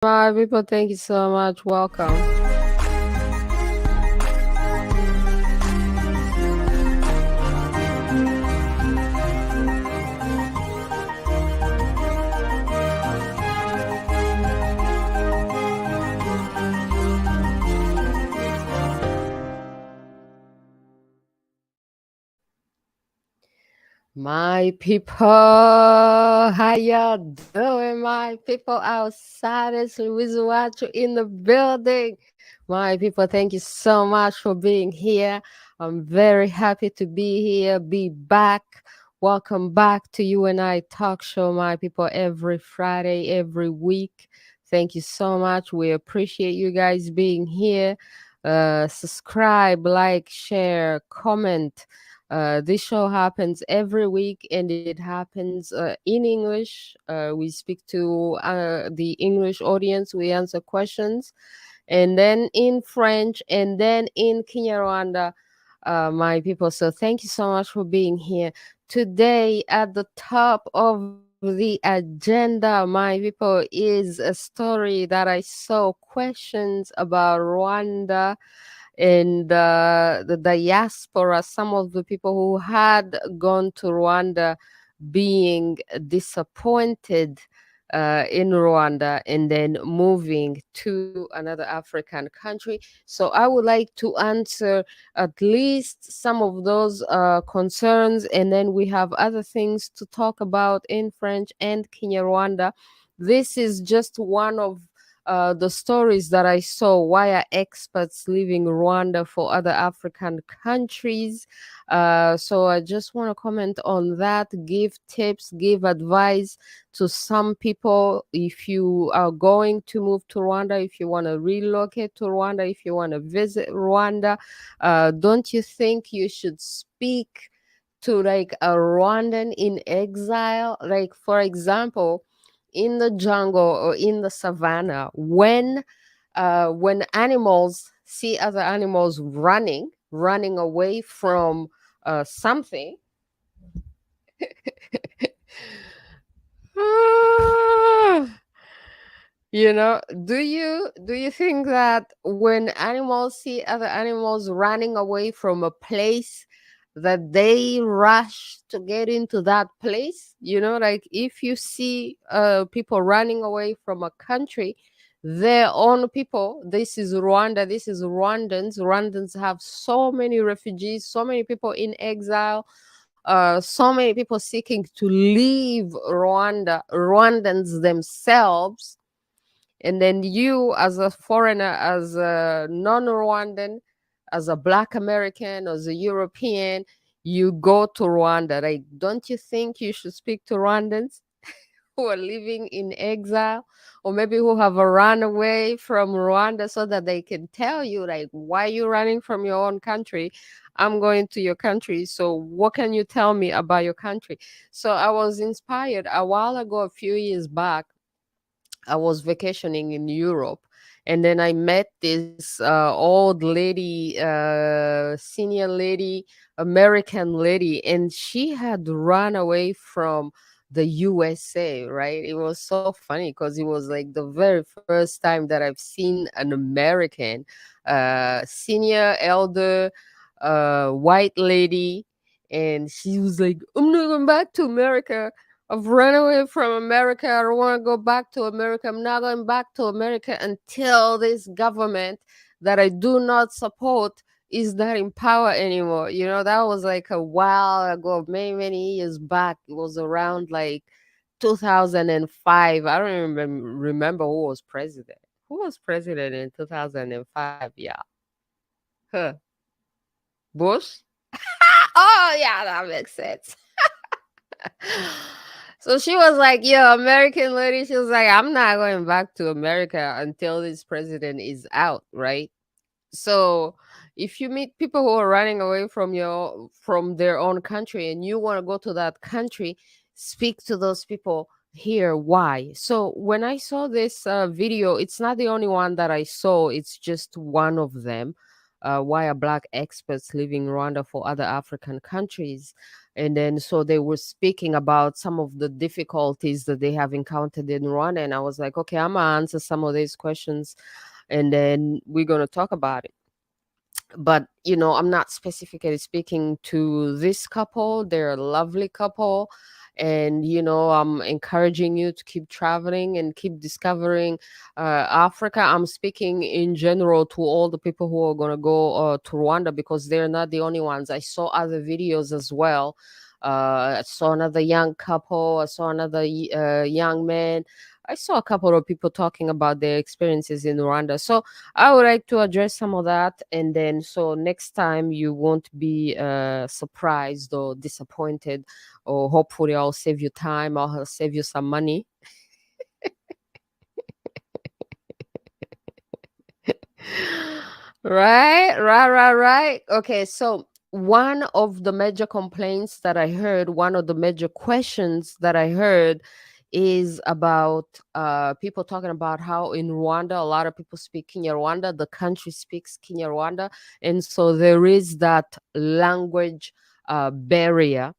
My people, thank you so much. Welcome. My people, how y'all doing? My people, Ausares, Louise, Uwacu in the building. My people, thank you so much for being here. I'm very happy to be here, be back. Welcome back to You and I Talk Show, my people, every Friday, every week. Thank you so much. We appreciate you guys being here. Subscribe, like, share, comment. This show happens every week and it happens in English. We speak to the English audience, we answer questions, and then in French, and then in Kinyarwanda, my people. So thank you so much for being here. Today, at the top of the agenda, my people, is a story that I saw questions about Rwanda and the diaspora, some of the people who had gone to Rwanda being disappointed in Rwanda and then moving to another African country. So I would like to answer at least some of those concerns, and then we have other things to talk about in French and Kinyarwanda. This is just one of the stories that I saw. Why are experts leaving Rwanda for other African countries? So I just want to comment on that, give tips, give advice to some people. If you are going to move to Rwanda, if you want to relocate to Rwanda, if you want to visit Rwanda, don't you think you should speak to like a Rwandan in exile? Like, for example, in the jungle or in the savannah, when animals see other animals running away from something. Do you think that when animals see other animals running away from a place, that they rush to get into that place? Like, if you see people running away from a country, their own people, this is Rwanda, this is Rwandans have so many refugees, so many people in exile, so many people seeking to leave Rwanda, Rwandans themselves. And then you, as a foreigner, as a non-Rwandan, as a Black American, as a European, you go to Rwanda. Like, don't you think you should speak to Rwandans who are living in exile, or maybe who have run away from Rwanda, so that they can tell you, like, why you running from your own country? I'm going to your country. So what can you tell me about your country? So I was inspired a while ago, a few years back. I was vacationing in Europe, and then I met this old lady, senior lady, American lady, and she had run away from the USA, right? It was so funny because it was like the very first time that I've seen an American, senior, elder, white lady, and she was like, I'm not going back to America. I've run away from America. I don't want to go back to America. I'm not going back to America until this government that I do not support is not in power anymore. That was like a while ago, many, many years back. It was around like 2005. I don't even remember who was president. Who was president in 2005? Yeah. Huh. Bush? Oh, yeah, that makes sense. So she was like, "Yo, American lady." She was like, "I'm not going back to America until this president is out," right? So if you meet people who are running away from their own country and you want to go to that country, speak to those people. Hear why. So when I saw this video, it's not the only one that I saw. It's just one of them. Why are Black experts leaving Rwanda for other African countries? And then so they were speaking about some of the difficulties that they have encountered in Rwanda, and I was like, okay, I'm gonna answer some of these questions, and then we're gonna talk about it. But I'm not specifically speaking to this couple. They're a lovely couple, and I'm encouraging you to keep traveling and keep discovering Africa. I'm speaking in general to all the people who are going to go to Rwanda, because they're not the only ones. I saw other videos as well. I saw another young couple. I saw another young man. I saw a couple of people talking about their experiences in Rwanda. So I would like to address some of that, and then so next time you won't be surprised or disappointed, or hopefully I'll save you time, I'll save you some money. Right. Okay, so one of the major complaints that I heard, one of the major questions that I heard is about people talking about how in Rwanda a lot of people speak Kinyarwanda, the country speaks Kinyarwanda, and so there is that language barrier.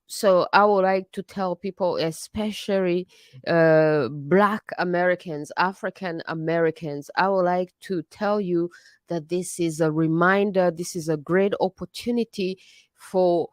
So I would like to tell people, especially Black Americans, African Americans, I would like to tell you that this is a reminder, this is a great opportunity for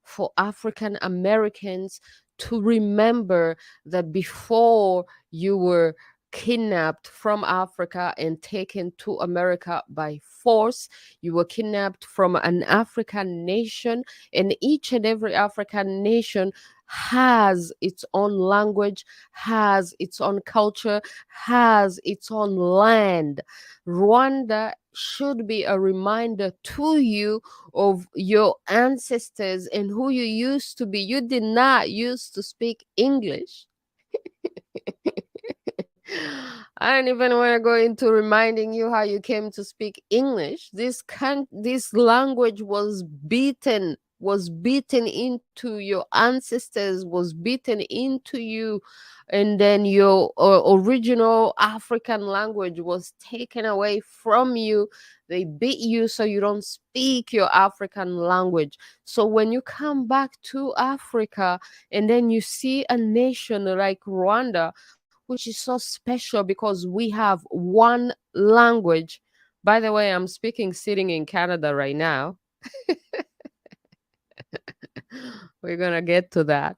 for African Americans to remember that before you were kidnapped from Africa and taken to America by force, you were kidnapped from an African nation, and each and every African nation has its own language, has its own culture, has its own land. Rwanda should be a reminder to you of your ancestors and who you used to be. You did not used to speak English. I don't even want to go into reminding you how you came to speak English. This language was beaten into your ancestors, was beaten into you, and then your original African language was taken away from you. They beat you so you don't speak your African language. So when you come back to Africa and then you see a nation like Rwanda, which is so special because we have one language. By the way, I'm speaking sitting in Canada right now. We're going to get to that.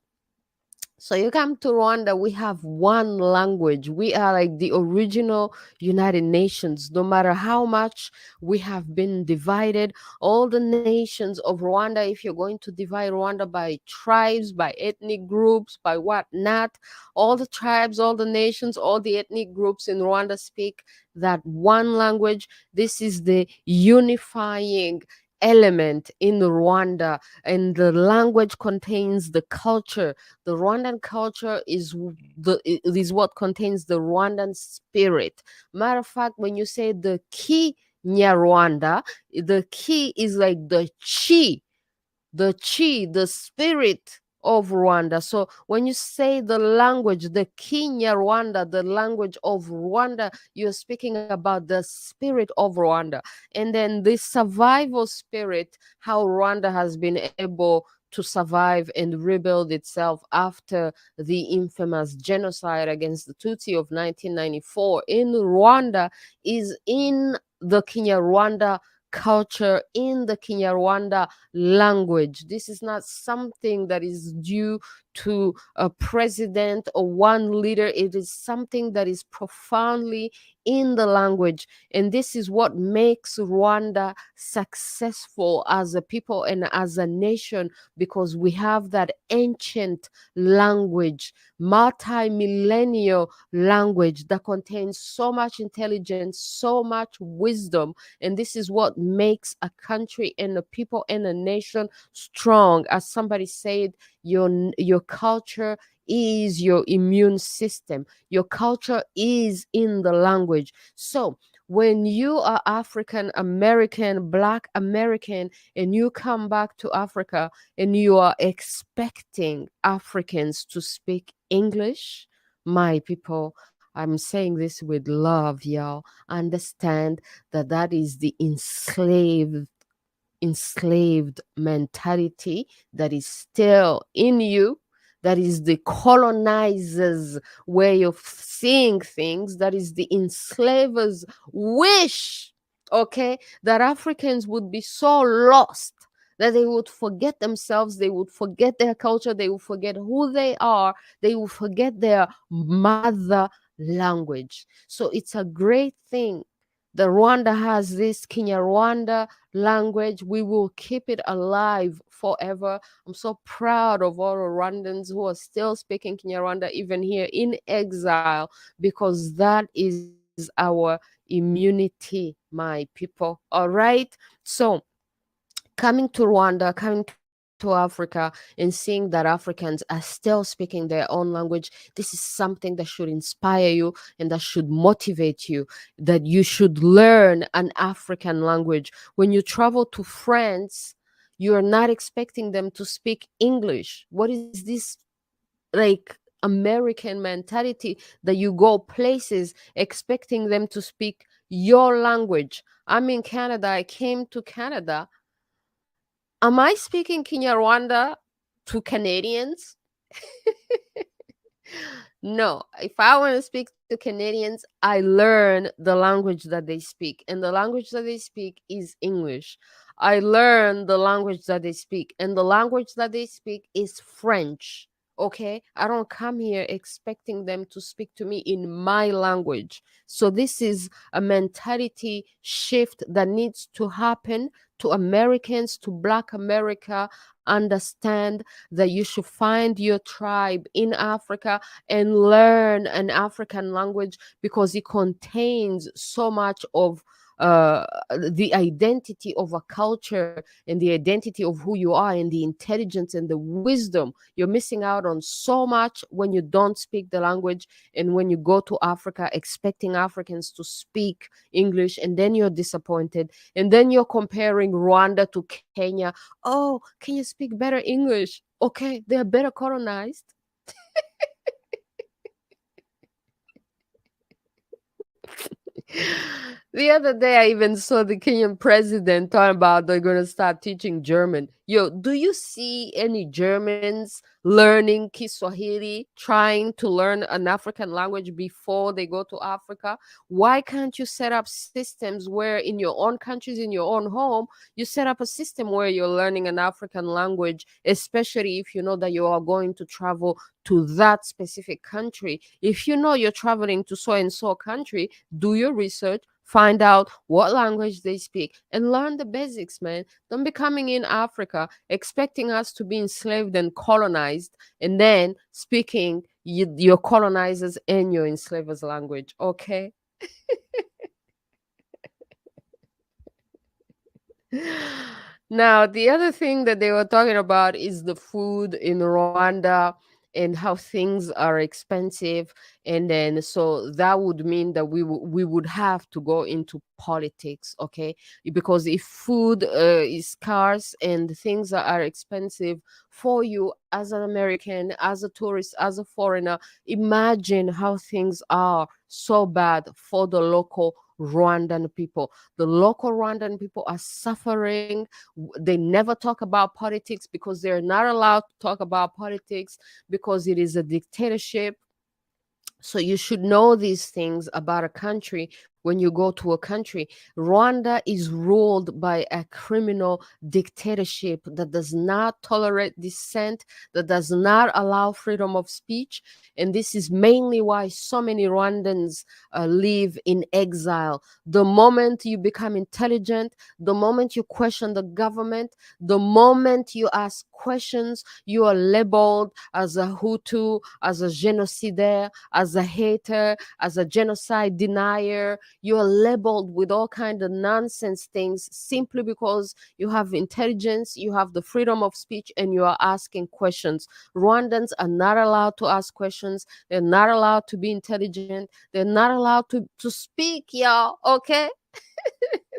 So you come to Rwanda, we have one language. We are like the original United Nations. No matter how much we have been divided, all the nations of Rwanda, if you're going to divide Rwanda by tribes, by ethnic groups, by whatnot, all the tribes, all the nations, all the ethnic groups in Rwanda speak that one language. This is the unifying element in Rwanda, and the language contains the culture. The Rwandan culture is what contains the Rwandan spirit. Matter of fact, when you say the ki Nyarwanda, the ki is like the spirit of Rwanda. So when you say the language, the Kenya Rwanda, the language of Rwanda, you're speaking about the spirit of Rwanda. And then the survival spirit, how Rwanda has been able to survive and rebuild itself after the infamous genocide against the Tutsi of 1994 in Rwanda, is in the Kenya Rwanda culture, in the Kinyarwanda language. This is not something that is due to a president or one leader. It is something that is profoundly in the language. And this is what makes Rwanda successful as a people and as a nation, because we have that ancient language, multi-millennial language that contains so much intelligence, so much wisdom. And this is what makes a country and a people and a nation strong. As somebody said, your culture is your immune system. Your culture is in the language. So when you are African American, Black American, and you come back to Africa and you are expecting Africans to speak English, my people, I'm saying this with love, y'all. Understand that that is the enslaved enslaved mentality that is still in you, that is the colonizer's way of seeing things, that is the enslaver's wish, okay, that Africans would be so lost that they would forget themselves, they would forget their culture, they would forget who they are, they would forget their mother language. So it's a great thing that Rwanda has this Kinyarwanda language. We will keep it alive forever. I'm so proud of all Rwandans who are still speaking Kinyarwanda, even here in exile, because that is our immunity, my people. All right. So, coming to Rwanda, coming to Africa, and seeing that Africans are still speaking their own language, this is something that should inspire you and that should motivate you, that you should learn an African language. When you travel to France, you are not expecting them to speak English. What is this like American mentality that you go places expecting them to speak your language? I'm in Canada. I came to Canada. Am I speaking Kinyarwanda to Canadians? No. If I want to speak to Canadians, I learn the language that they speak, and the language that they speak is English. I learn the language that they speak, and the language that they speak is French. Okay, I don't come here expecting them to speak to me in my language. So this is a mentality shift that needs to happen to Americans, to Black America. Understand that you should find your tribe in Africa and learn an African language, because it contains so much of the identity of a culture and the identity of who you are and the intelligence and the wisdom. You're missing out on so much when you don't speak the language, and when you go to Africa expecting Africans to speak English, and then you're disappointed, and then you're comparing Rwanda to Kenya. Oh, can you speak better English? Okay, they're better colonized. The other day, I even saw the Kenyan president talking about they're going to start teaching German. Yo, do you see any Germans learning Kiswahili, trying to learn an African language before they go to Africa? Why can't you set up systems where in your own countries, in your own home, you set up a system where you're learning an African language, especially if you know that you are going to travel to that specific country? If you know you're traveling to so and so country, do your research, find out what language they speak, and learn the basics, man. Don't be coming in Africa expecting us to be enslaved and colonized, and then speaking your colonizers and your enslavers language, okay? Now, the other thing that they were talking about is the food in Rwanda and how things are expensive. And then, so that would mean that we would have to go into politics, okay? Because if food is scarce and things are expensive for you as an American, as a tourist, as a foreigner, imagine how things are so bad for the local Rwandan people. The local Rwandan people are suffering. They never talk about politics because they're not allowed to talk about politics because it is a dictatorship. So you should know these things about a country when you go to a country. Rwanda is ruled by a criminal dictatorship that does not tolerate dissent, that does not allow freedom of speech. And this is mainly why so many Rwandans live in exile. The moment you become intelligent, the moment you question the government, the moment you ask questions, you are labeled as a Hutu, as a genocidaire, as a hater, as a genocide denier. You are labeled with all kind of nonsense things simply because you have intelligence, you have the freedom of speech, and you are asking questions. Rwandans are not allowed to ask questions. They're not allowed to be intelligent. They're not allowed to speak, y'all. Okay?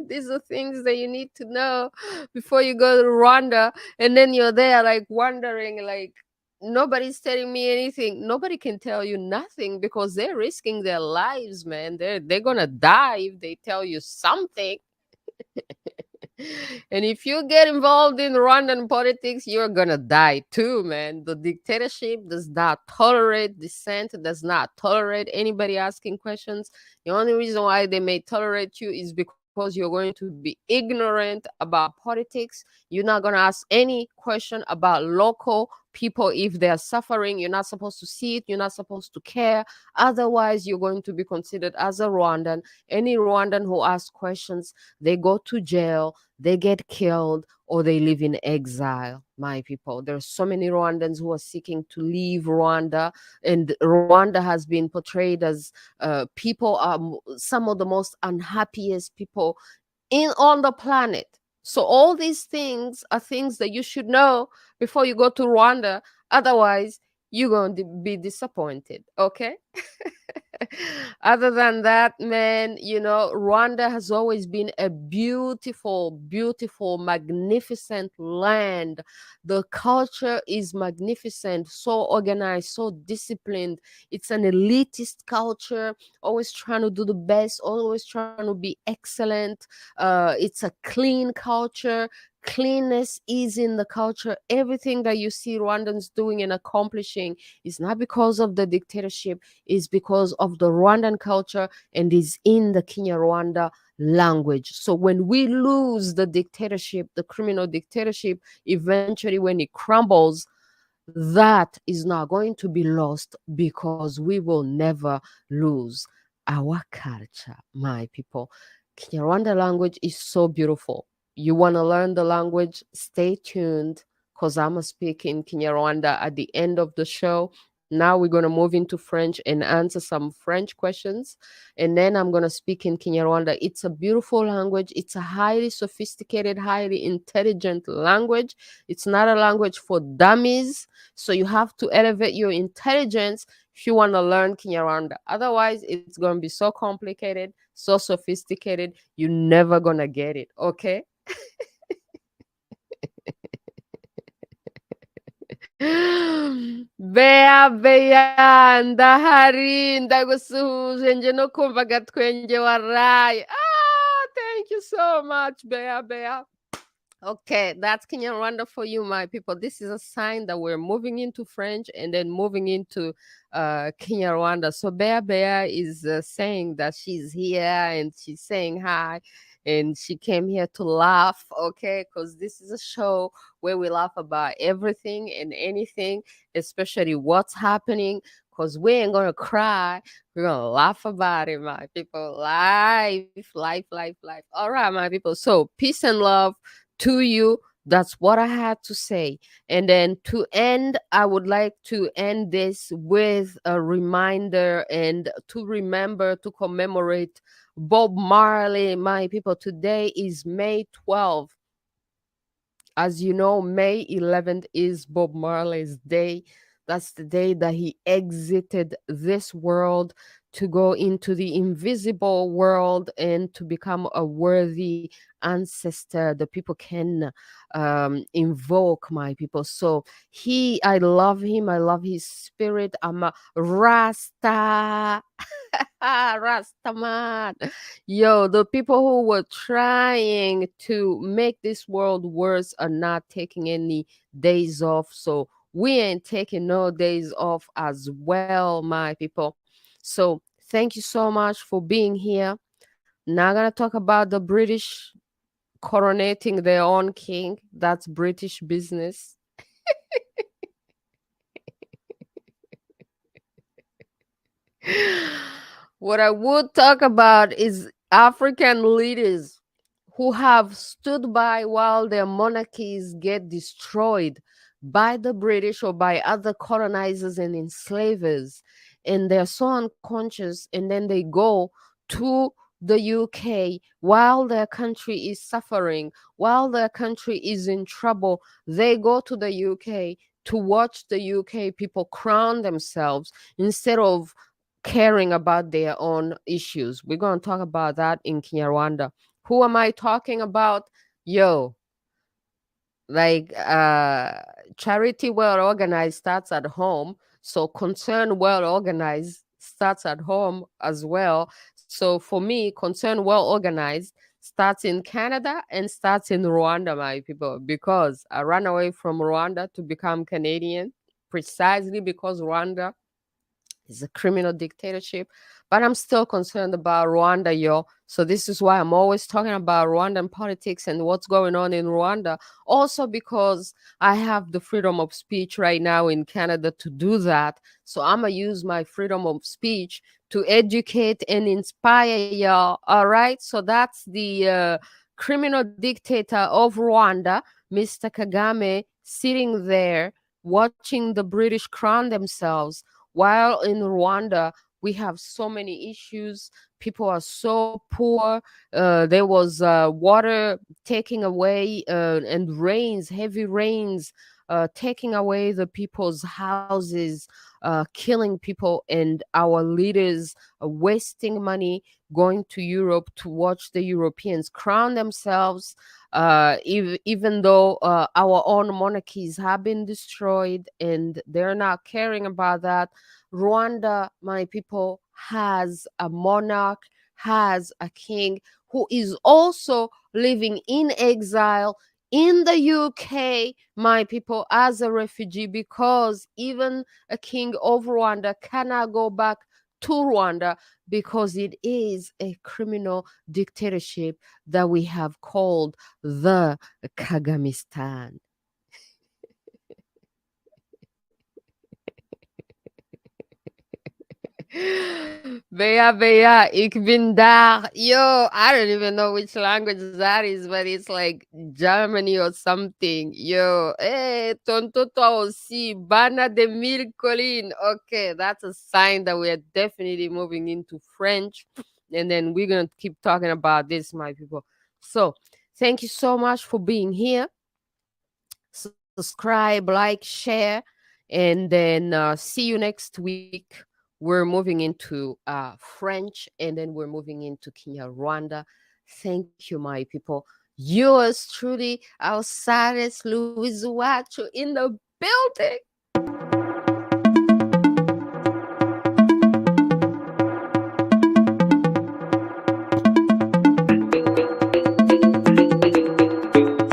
These are things that you need to know before you go to Rwanda, and then you're there like wondering, like, nobody's telling me anything. Nobody can tell you nothing because they're risking their lives, man. They're gonna die if they tell you something. And if you get involved in Rwandan politics, you're gonna die too, man. The dictatorship does not tolerate dissent, does not tolerate anybody asking questions. The only reason why they may tolerate you is because you're going to be ignorant about politics. You're not gonna ask any question about local people if they are suffering. You're not supposed to see it, you're not supposed to care. Otherwise, you're going to be considered as a Rwandan. Any Rwandan who asks questions, they go to jail, they get killed, or they live in exile, my people. There are so many Rwandans who are seeking to leave Rwanda, and Rwanda has been portrayed as people are some of the most unhappiest people in on the planet. So all these things are things that you should know before you go to Rwanda. Otherwise, you're going to be disappointed. Okay. Other than that, man, Rwanda has always been a beautiful, beautiful, magnificent land. The culture is magnificent, so organized, so disciplined. It's an elitist culture, always trying to do the best, always trying to be excellent. It's a clean culture. Cleanness is in the culture. Everything that you see Rwandans doing and accomplishing is not because of the dictatorship, is because of the Rwandan culture and is in the Kinyarwanda language. So when we lose the dictatorship, the criminal dictatorship, eventually when it crumbles, that is not going to be lost because we will never lose our culture, my people. Kinyarwanda language is so beautiful. You want to learn the language? Stay tuned because I'm going to speak in Kinyarwanda at the end of the show. Now we're going to move into French and answer some French questions. And then I'm going to speak in Kinyarwanda. It's a beautiful language. It's a highly sophisticated, highly intelligent language. It's not a language for dummies. So you have to elevate your intelligence if you want to learn Kinyarwanda. Otherwise, it's going to be so complicated, so sophisticated, you're never going to get it. Okay? Bea bea ndahari ndagusuhuje nje no kumva agatwenge waraye. Thank you so much, Bea bea. Okay, that's Kenyan Rwanda for you, my people. This is a sign that we're moving into French and then moving into Kenya Rwanda. So Bea Bea is saying that she's here and she's saying hi and she came here to laugh, okay? Because this is a show where we laugh about everything and anything, especially what's happening. Because we ain't gonna cry, we're gonna laugh about it, my people. Life. All right, my people. So peace and love to you. That's what I had to say. And then to end, I would like to end this with a reminder and to remember to commemorate Bob Marley, my people. Today is May 12th. As you know, May 11th is Bob Marley's day. That's the day that he exited this world to go into the invisible world and to become a worthy ancestor the people can invoke, my people. So I love him. I love his spirit. I'm a Rasta. Rastaman. Yo, the people who were trying to make this world worse are not taking any days off. So we ain't taking no days off as well, my people. So thank you so much for being here. Now gonna talk about the British coronating their own king. That's British business. What I would talk about is African leaders who have stood by while their monarchies get destroyed by the British or by other colonizers and enslavers. And they're so unconscious, and then they go to the UK while their country is suffering, while their country is in trouble. They go to the UK to watch the UK people crown themselves instead of caring about their own issues. We're going to talk about that in Kinyarwanda. Who am I talking about? Yo, like charity well organized starts at home. So concern well organized starts at home as well. So for me, concern well organized starts in Canada and starts in Rwanda, my people, because I ran away from Rwanda to become Canadian precisely because Rwanda is a criminal dictatorship. But I'm still concerned about Rwanda, yo. So this is why I'm always talking about Rwandan politics and what's going on in Rwanda. Also because I have the freedom of speech right now in Canada to do that. So I'm gonna use my freedom of speech to educate and inspire y'all. All right. So that's the criminal dictator of Rwanda, Mr. Kagame, sitting there watching the British crown themselves. While in Rwanda, we have so many issues. People are so poor. There was water taking away and rains, heavy rains, taking away the people's houses, killing people, and our leaders wasting money going to Europe to watch the Europeans crown themselves, even though our own monarchies have been destroyed and they're not caring about that. Rwanda, my people, has a monarch, has a king who is also living in exile in the UK, my people, as a refugee, because even a king of Rwanda cannot go back to Rwanda because it is a criminal dictatorship that we have called the Kagamistan. Bea, ik bin daar. Yo, I don't even know which language that is, but it's like Germany or something. Yo, hey, tonto toi aussi, bana de mille collines. Okay, that's a sign that we are definitely moving into French. And then we're going to keep talking about this, my people. So, thank you so much for being here. Subscribe, like, share, and then see you next week. We're moving into French, and then we're moving into Kenya, Rwanda. Thank you, my people. Yours truly, Ausares, Louise, Uwacu in the building.